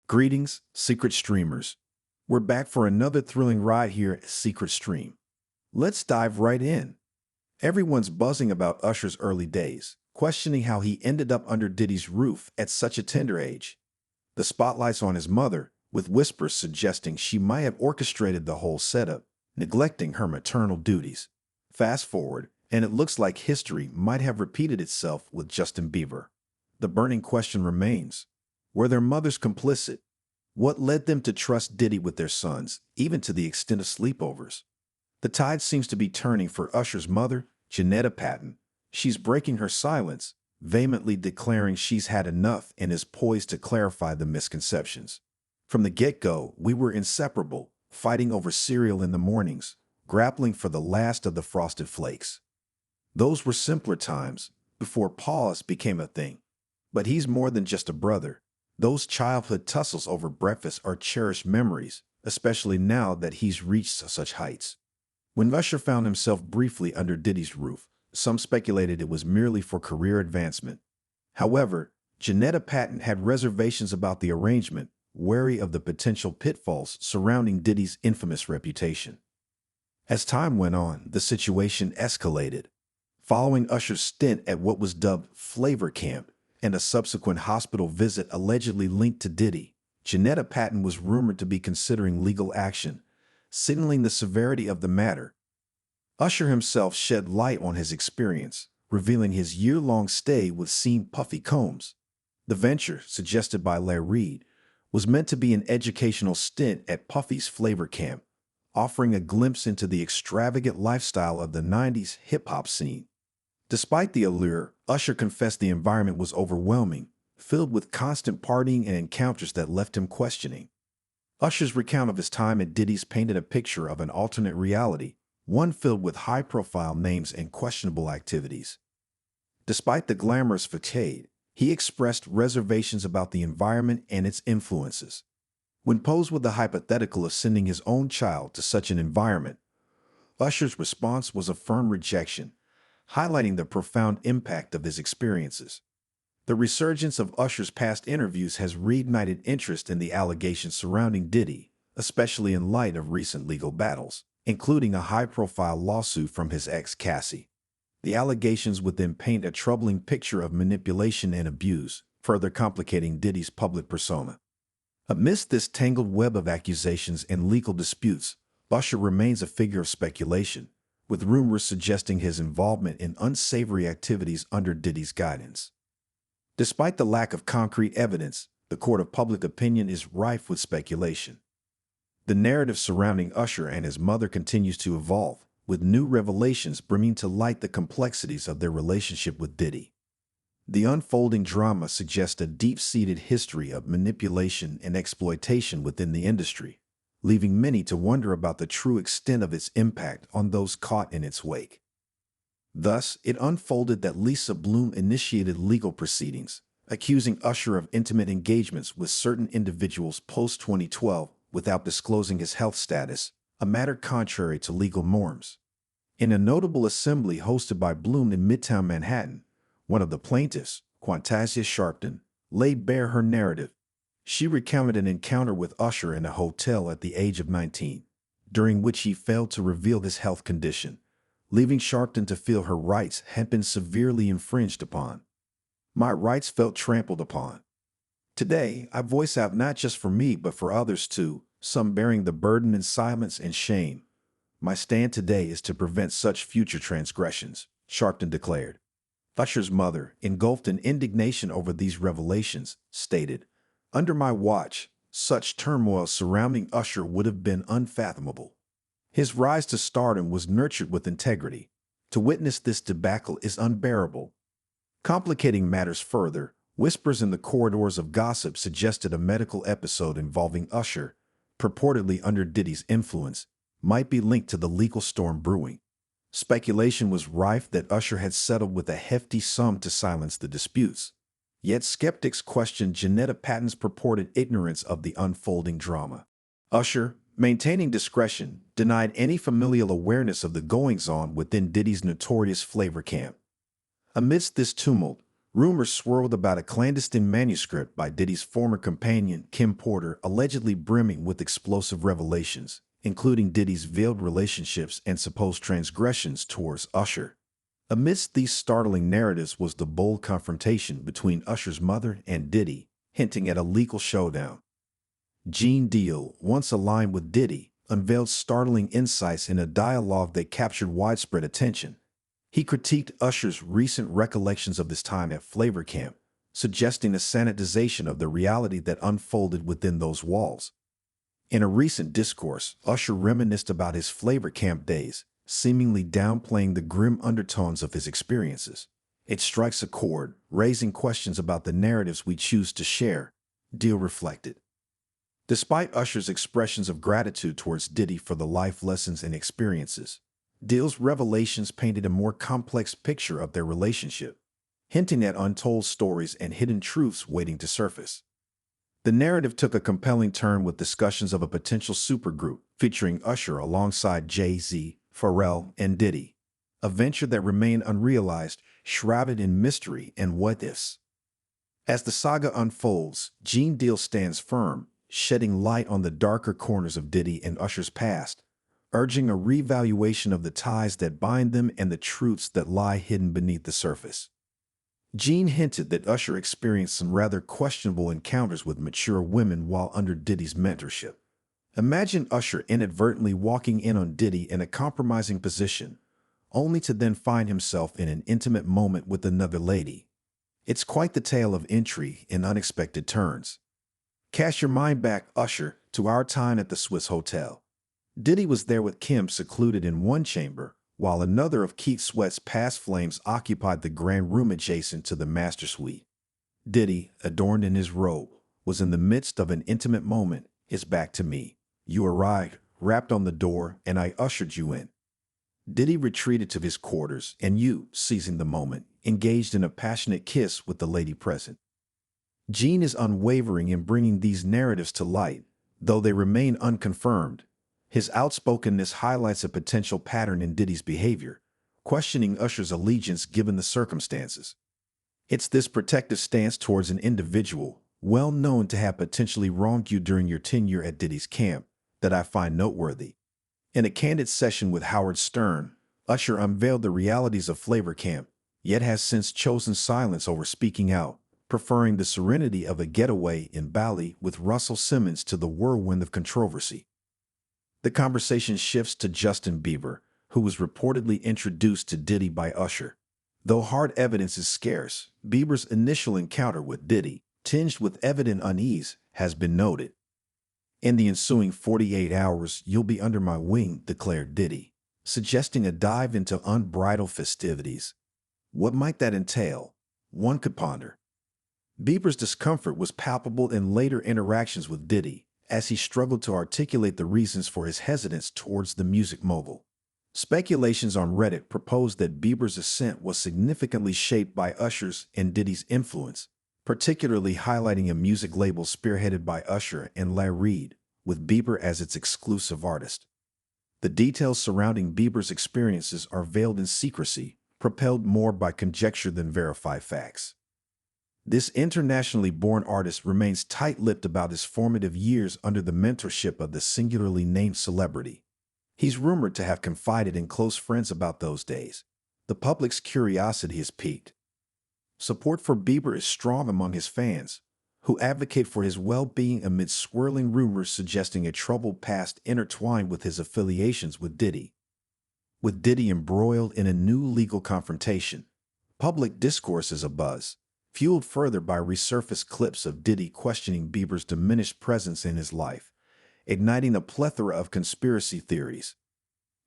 Greetings, secret streamers. We're back for another thrilling ride here at Secret Stream. Let's dive right in. Everyone's buzzing about Usher's early days, questioning how he ended up under Diddy's roof at such a tender age. The spotlight's on his mother, with whispers suggesting she might have orchestrated the whole setup, neglecting her maternal duties. Fast forward, and it looks like history might have repeated itself with Justin Bieber. The burning question remains: were their mothers complicit? What led them to trust Diddy with their sons, even to the extent of sleepovers? The tide seems to be turning for Usher's mother, Janetta Patton. She's breaking her silence, vehemently declaring she's had enough and is poised to clarify the misconceptions. From the get-go, we were inseparable, fighting over cereal in the mornings, grappling for the last of the frosted flakes. Those were simpler times, before pause became a thing. But he's more than just a brother. Those childhood tussles over breakfast are cherished memories, especially now that he's reached such heights. When Usher found himself briefly under Diddy's roof, some speculated it was merely for career advancement. However, Janetta Patton had reservations about the arrangement, wary of the potential pitfalls surrounding Diddy's infamous reputation. As time went on, the situation escalated. Following Usher's stint at what was dubbed Flavor Camp, and a subsequent hospital visit allegedly linked to Diddy, Janetta Patton was rumored to be considering legal action, signaling the severity of the matter. Usher himself shed light on his experience, revealing his year-long stay with Seam Puffy Combs. The venture, suggested by Larry Reid, was meant to be an educational stint at Puffy's Flavor Camp, offering a glimpse into the extravagant lifestyle of the 90s hip-hop scene. Despite the allure, Usher confessed the environment was overwhelming, filled with constant partying and encounters that left him questioning. Usher's recount of his time at Diddy's painted a picture of an alternate reality, one filled with high-profile names and questionable activities. Despite the glamorous facade, he expressed reservations about the environment and its influences. When posed with the hypothetical of sending his own child to such an environment, Usher's response was a firm rejection, highlighting the profound impact of his experiences. The resurgence of Usher's past interviews has reignited interest in the allegations surrounding Diddy, especially in light of recent legal battles, including a high-profile lawsuit from his ex Cassie. The allegations within paint a troubling picture of manipulation and abuse, further complicating Diddy's public persona. Amidst this tangled web of accusations and legal disputes, Usher remains a figure of speculation, with rumors suggesting his involvement in unsavory activities under Diddy's guidance. Despite the lack of concrete evidence, the court of public opinion is rife with speculation. The narrative surrounding Usher and his mother continues to evolve, with new revelations bringing to light the complexities of their relationship with Diddy. The unfolding drama suggests a deep-seated history of manipulation and exploitation within the industry, leaving many to wonder about the true extent of its impact on those caught in its wake. Thus, it unfolded that Lisa Bloom initiated legal proceedings, accusing Usher of intimate engagements with certain individuals post-2012 without disclosing his health status, a matter contrary to legal norms. In a notable assembly hosted by Bloom in Midtown Manhattan, one of the plaintiffs, Quantasia Sharpton, laid bare her narrative. She recounted an encounter with Usher in a hotel at the age of 19, during which he failed to reveal his health condition, leaving Sharpton to feel her rights had been severely infringed upon. My rights felt trampled upon. Today, I voice out not just for me but for others too, some bearing the burden in silence and shame. My stand today is to prevent such future transgressions, Sharpton declared. Usher's mother, engulfed in indignation over these revelations, stated, "Under my watch, such turmoil surrounding Usher would have been unfathomable. His rise to stardom was nurtured with integrity. To witness this debacle is unbearable." Complicating matters further, whispers in the corridors of gossip suggested a medical episode involving Usher, purportedly under Diddy's influence, might be linked to the legal storm brewing. Speculation was rife that Usher had settled with a hefty sum to silence the disputes. Yet skeptics questioned Janetta Patton's purported ignorance of the unfolding drama. Usher, maintaining discretion, denied any familial awareness of the goings-on within Diddy's notorious Flavor Camp. Amidst this tumult, Rumors swirled about a clandestine manuscript by Diddy's former companion, Kim Porter, allegedly brimming with explosive revelations, including Diddy's veiled relationships and supposed transgressions towards Usher. Amidst these startling narratives was the bold confrontation between Usher's mother and Diddy, hinting at a legal showdown. Gene Deal, once aligned with Diddy, unveiled startling insights in a dialogue that captured widespread attention. He critiqued Usher's recent recollections of his time at Flavor Camp, suggesting a sanitization of the reality that unfolded within those walls. In a recent discourse, Usher reminisced about his Flavor Camp days, seemingly downplaying the grim undertones of his experiences. It strikes a chord, raising questions about the narratives we choose to share, Deal reflected. Despite Usher's expressions of gratitude towards Diddy for the life lessons and experiences, Deal's revelations painted a more complex picture of their relationship, hinting at untold stories and hidden truths waiting to surface. The narrative took a compelling turn with discussions of a potential supergroup featuring Usher alongside Jay-Z, Pharrell, and Diddy, a venture that remained unrealized, shrouded in mystery and what-ifs. As the saga unfolds, Gene Deal stands firm, shedding light on the darker corners of Diddy and Usher's past, urging a reevaluation of the ties that bind them and the truths that lie hidden beneath the surface. Gene hinted that Usher experienced some rather questionable encounters with mature women while under Diddy's mentorship. Imagine Usher inadvertently walking in on Diddy in a compromising position, only to then find himself in an intimate moment with another lady. It's quite the tale of intrigue and unexpected turns. Cast your mind back, Usher, to our time at the Swiss Hotel. Diddy was there with Kim secluded in one chamber, while another of Keith Sweat's past flames occupied the grand room adjacent to the master suite. Diddy, adorned in his robe, was in the midst of an intimate moment, his back to me. You arrived, rapped on the door, and I ushered you in. Diddy retreated to his quarters, and you, seizing the moment, engaged in a passionate kiss with the lady present. Gene is unwavering in bringing these narratives to light, though they remain unconfirmed. His outspokenness highlights a potential pattern in Diddy's behavior, questioning Usher's allegiance given the circumstances. It's this protective stance towards an individual, well known to have potentially wronged you during your tenure at Diddy's camp, that I find noteworthy. In a candid session with Howard Stern, Usher unveiled the realities of Flavor Camp, yet has since chosen silence over speaking out, preferring the serenity of a getaway in Bali with Russell Simmons to the whirlwind of controversy. The conversation shifts to Justin Bieber, who was reportedly introduced to Diddy by Usher. Though hard evidence is scarce, Bieber's initial encounter with Diddy, tinged with evident unease, has been noted. In the ensuing 48 hours, you'll be under my wing, declared Diddy, suggesting a dive into unbridled festivities. What might that entail? One could ponder. Bieber's discomfort was palpable in later interactions with Diddy, as he struggled to articulate the reasons for his hesitance towards the music mogul. Speculations on Reddit proposed that Bieber's ascent was significantly shaped by Usher's and Diddy's influence, particularly highlighting a music label spearheaded by Usher and Larry Reid, with Bieber as its exclusive artist. The details surrounding Bieber's experiences are veiled in secrecy, propelled more by conjecture than verified facts. This internationally born artist remains tight-lipped about his formative years under the mentorship of the singularly named celebrity. He's rumored to have confided in close friends about those days. The public's curiosity is piqued. Support for Bieber is strong among his fans, who advocate for his well-being amid swirling rumors suggesting a troubled past intertwined with his affiliations with Diddy. With Diddy embroiled in a new legal confrontation, public discourse is abuzz, fueled further by resurfaced clips of Diddy questioning Bieber's diminished presence in his life, igniting a plethora of conspiracy theories.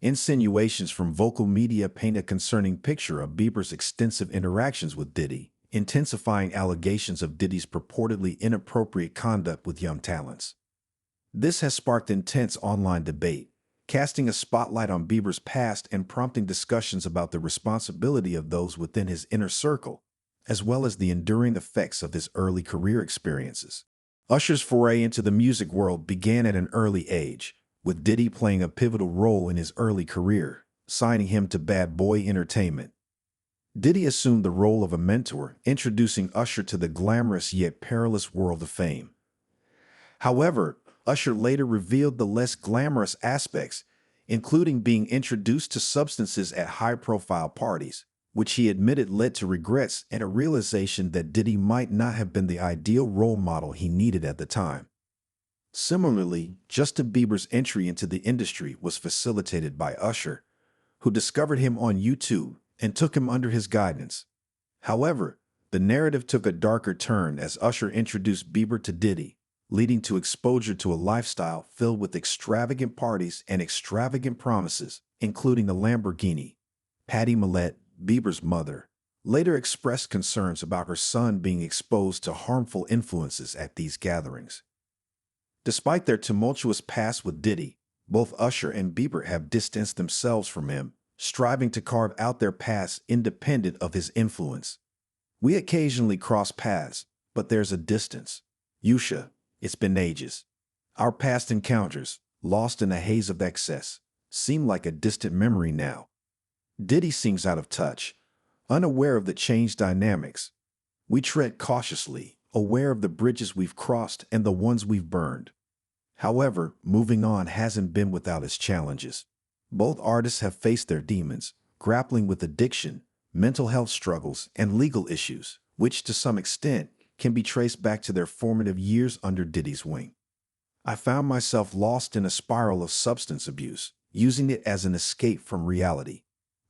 Insinuations from vocal media paint a concerning picture of Bieber's extensive interactions with Diddy, intensifying allegations of Diddy's purportedly inappropriate conduct with young talents. This has sparked intense online debate, casting a spotlight on Bieber's past and prompting discussions about the responsibility of those within his inner circle, as well as the enduring effects of his early career experiences. Usher's foray into the music world began at an early age, with Diddy playing a pivotal role in his early career, signing him to Bad Boy Entertainment. Diddy assumed the role of a mentor, introducing Usher to the glamorous yet perilous world of fame. However, Usher later revealed the less glamorous aspects, including being introduced to substances at high-profile parties, which he admitted led to regrets and a realization that Diddy might not have been the ideal role model he needed at the time. Similarly, Justin Bieber's entry into the industry was facilitated by Usher, who discovered him on YouTube and took him under his guidance. However, the narrative took a darker turn as Usher introduced Bieber to Diddy, leading to exposure to a lifestyle filled with extravagant parties and extravagant promises, including a Lamborghini. Patty Millette, Bieber's mother, later expressed concerns about her son being exposed to harmful influences at these gatherings. Despite their tumultuous past with Diddy, both Usher and Bieber have distanced themselves from him, striving to carve out their paths independent of his influence. We occasionally cross paths, but there's a distance. Usher, it's been ages. Our past encounters, lost in a haze of excess, seem like a distant memory now. Diddy seems out of touch, unaware of the changed dynamics. We tread cautiously, aware of the bridges we've crossed and the ones we've burned. However, moving on hasn't been without its challenges. Both artists have faced their demons, grappling with addiction, mental health struggles, and legal issues, which to some extent can be traced back to their formative years under Diddy's wing. I found myself lost in a spiral of substance abuse, using it as an escape from reality.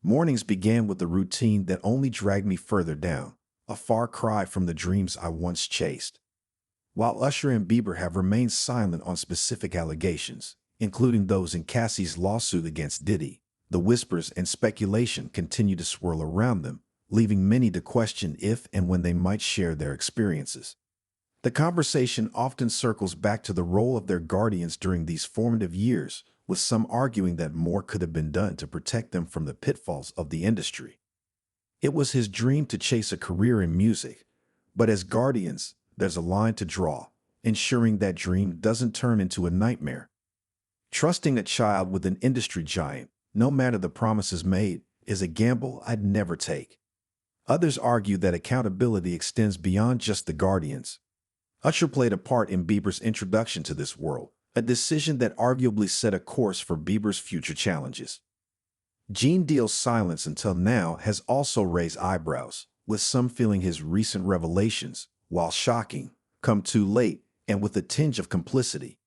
Mornings began with a routine that only dragged me further down, a far cry from the dreams I once chased. While Usher and Bieber have remained silent on specific allegations, including those in Cassie's lawsuit against Diddy, the whispers and speculation continue to swirl around them, leaving many to question if and when they might share their experiences. The conversation often circles back to the role of their guardians during these formative years, with some arguing that more could have been done to protect them from the pitfalls of the industry. It was his dream to chase a career in music, but as guardians, there's a line to draw, ensuring that dream doesn't turn into a nightmare. Trusting a child with an industry giant, no matter the promises made, is a gamble I'd never take. Others argue that accountability extends beyond just the guardians. Usher played a part in Bieber's introduction to this world, a decision that arguably set a course for Bieber's future challenges. Gene Deal's silence until now has also raised eyebrows, with some feeling his recent revelations, while shocking, come too late and with a tinge of complicity.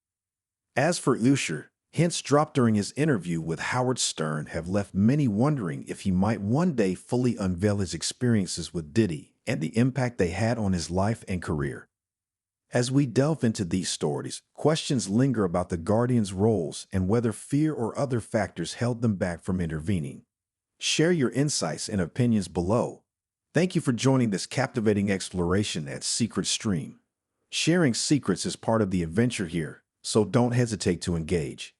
As for Usher, hints dropped during his interview with Howard Stern have left many wondering if he might one day fully unveil his experiences with Diddy and the impact they had on his life and career. As we delve into these stories, questions linger about the guardians' roles and whether fear or other factors held them back from intervening. Share your insights and opinions below. Thank you for joining this captivating exploration at Secret Stream. Sharing secrets is part of the adventure here, so don't hesitate to engage.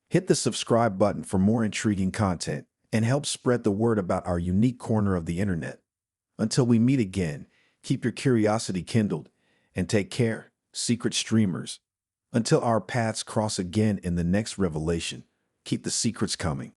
Hit the subscribe button for more intriguing content and help spread the word about our unique corner of the internet. Until we meet again, keep your curiosity kindled and take care, secret streamers. Until our paths cross again in the next revelation, keep the secrets coming.